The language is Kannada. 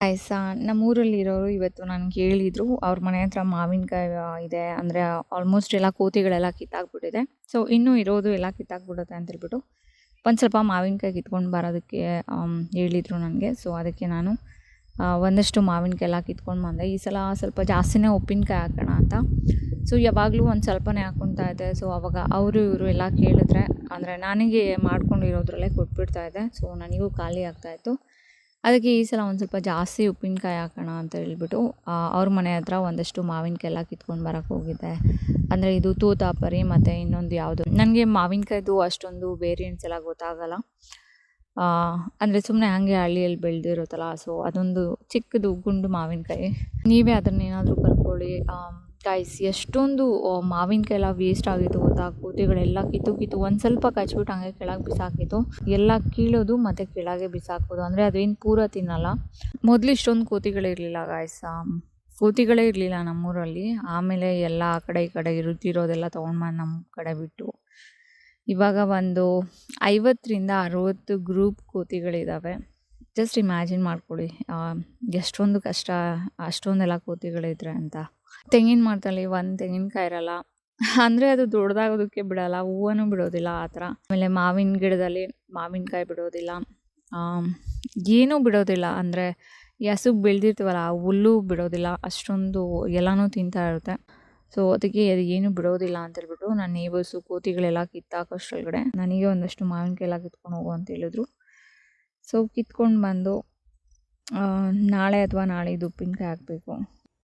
ಪಾಯಸ ನಮ್ಮೂರಲ್ಲಿರೋರು ಇವತ್ತು ನನ್ಗೆ ಹೇಳಿದ್ರು, ಅವ್ರ ಮನೆ ಹತ್ರ ಮಾವಿನಕಾಯಿ ಇದೆ. ಅಂದರೆ ಆಲ್ಮೋಸ್ಟ್ ಎಲ್ಲ ಕೋತಿಗಳೆಲ್ಲ ಕಿತ್ತಾಕ್ಬಿಟ್ಟಿದೆ. ಸೊ ಇನ್ನೂ ಇರೋದು ಎಲ್ಲ ಕಿತ್ತಾಕ್ಬಿಡುತ್ತೆ ಅಂತೇಳ್ಬಿಟ್ಟು ಒಂದು ಸ್ವಲ್ಪ ಮಾವಿನಕಾಯಿ ಕಿತ್ಕೊಂಡು ಬರೋದಕ್ಕೆ ಹೇಳಿದರು ನನಗೆ. ಸೊ ಅದಕ್ಕೆ ನಾನು ಒಂದಷ್ಟು ಮಾವಿನಕಾಯಿ ಎಲ್ಲ ಕಿತ್ಕೊಂಡು ಬಂದೆ. ಈ ಸಲ ಸ್ವಲ್ಪ ಜಾಸ್ತಿನೇ ಉಪ್ಪಿನಕಾಯಿ ಹಾಕೋಣ ಅಂತ. ಸೊ ಯಾವಾಗಲೂ ಒಂದು ಸ್ವಲ್ಪನೇ ಹಾಕ್ಕೊತಾ ಇದ್ದೆ. ಸೊ ಅವಾಗ ಅವರು ಇವರು ಎಲ್ಲ ಕೇಳಿದ್ರೆ, ಅಂದರೆ ನನಗೆ ಮಾಡ್ಕೊಂಡಿರೋದ್ರಲ್ಲೇ ಕೊಟ್ಬಿಡ್ತಾ ಇದ್ದೆ. ಸೊ ನನಗೂ ಖಾಲಿ ಆಗ್ತಾಯಿತ್ತು. ಅದಕ್ಕೆ ಈ ಸಲ ಒಂದು ಸ್ವಲ್ಪ ಜಾಸ್ತಿ ಉಪ್ಪಿನಕಾಯಿ ಹಾಕೋಣ ಅಂತ ಹೇಳ್ಬಿಟ್ಟು ಅವ್ರ ಮನೆ ಹತ್ರ ಒಂದಷ್ಟು ಮಾವಿನಕಾಯಿ ಎಲ್ಲ ಕಿತ್ಕೊಂಡು ಬರೋಕ್ಕೆ ಹೋಗಿದ್ದೆ. ಅಂದರೆ ಇದು ತೋತಾಪರಿ ಮತ್ತು ಇನ್ನೊಂದು ಯಾವುದು, ನನಗೆ ಮಾವಿನಕಾಯ್ದು ಅಷ್ಟೊಂದು ವೇರಿಯಂಟ್ಸ್ ಎಲ್ಲ ಗೊತ್ತಾಗಲ್ಲ. ಅಂದರೆ ಸುಮ್ಮನೆ ಹಾಗೆ ಹಳ್ಳಿಯಲ್ಲಿ ಬೆಳೆದಿರುತ್ತಲ್ಲ, ಸೊ ಅದೊಂದು ಚಿಕ್ಕದು ಗುಂಡು ಮಾವಿನಕಾಯಿ. ನೀವೇ ಅದನ್ನೇನಾದರೂ ಕರ್ಕೊಳ್ಳಿ, ಕಾಯಿಸಿ. ಎಷ್ಟೊಂದು ಮಾವಿನಕಾಯಿ ಎಲ್ಲ ವೇಸ್ಟ್ ಆಗಿತ್ತು ಗೊತ್ತಾ. ಕೋತಿಗಳೆಲ್ಲ ಕಿತ್ತು ಒಂದು ಸ್ವಲ್ಪ ಕಚ್ಬಿಟ್ಟು ಹಂಗೆ ಕೆಳಗೆ ಬಿಸಾಕಿತ್ತು. ಎಲ್ಲ ಕೀಳೋದು ಮತ್ತು ಕೆಳಗೆ ಬಿಸಾಕೋದು. ಅಂದರೆ ಅದೇನು ಪೂರ ತಿನ್ನಲ್ಲ. ಮೊದಲು ಇಷ್ಟೊಂದು ಕೋತಿಗಳಿರಲಿಲ್ಲ ಗಾಯ್ಸ್, ಕೋತಿಗಳೇ ಇರಲಿಲ್ಲ ನಮ್ಮೂರಲ್ಲಿ. ಆಮೇಲೆ ಎಲ್ಲ ಆ ಕಡೆ ಈ ಕಡೆ ಇರೋದೆಲ್ಲ ತೊಗೊಂಡ್ಬಂದು ನಮ್ಮ ಕಡೆ ಬಿಟ್ಟು ಇವಾಗ ಒಂದು 50ರಿಂದ 60 ಗ್ರೂಪ್ ಕೋತಿಗಳಿದ್ದಾವೆ. ಜಸ್ಟ್ ಇಮ್ಯಾಜಿನ್ ಮಾಡ್ಕೊಳ್ಳಿ, ಎಷ್ಟೊಂದು ಕಷ್ಟ ಅಷ್ಟೊಂದೆಲ್ಲ ಕೋತಿಗಳಿದ್ರೆ ಅಂತ. ತೆಂಗಿನ ಮರದಲ್ಲಿ ಒಂದು ತೆಂಗಿನಕಾಯಿ ಇರಲ್ಲ, ಅಂದರೆ ಅದು ದೊಡ್ಡದಾಗೋದಕ್ಕೆ ಬಿಡಲ್ಲ, ಹೂವೂ ಬಿಡೋದಿಲ್ಲ ಆ ಥರ. ಆಮೇಲೆ ಮಾವಿನ ಗಿಡದಲ್ಲಿ ಮಾವಿನಕಾಯಿ ಬಿಡೋದಿಲ್ಲ, ಏನೂ ಬಿಡೋದಿಲ್ಲ. ಅಂದರೆ ಹಸುಗೆ ಬೆಳೆದಿರ್ತೀವಲ್ಲ, ಹುಲ್ಲು ಬಿಡೋದಿಲ್ಲ. ಅಷ್ಟೊಂದು ಎಲ್ಲನೂ ತಿಂತಾ ಇರುತ್ತೆ. ಸೊ ಅದಕ್ಕೆ ಅದು ಏನೂ ಬಿಡೋದಿಲ್ಲ ಅಂತೇಳ್ಬಿಟ್ಟು ನನ್ನ ನೇಬರ್ಸು ಕೋತಿಗಳೆಲ್ಲ ಕಿತ್ತಾಕೋಷ್ಟ್ರೊಳಗಡೆ ನನಗೆ ಒಂದಷ್ಟು ಮಾವಿನಕಾಯಿ ಎಲ್ಲ ಕಿತ್ಕೊಂಡು ಹೋಗು ಅಂತ ಹೇಳಿದ್ರು. ಸೊ ಕಿತ್ಕೊಂಡು ಬಂದು ನಾಳೆ ಅಥವಾ ನಾಳಿದ್ದು ಉಪ್ಪಿನಕಾಯಿ ಹಾಕಬೇಕು.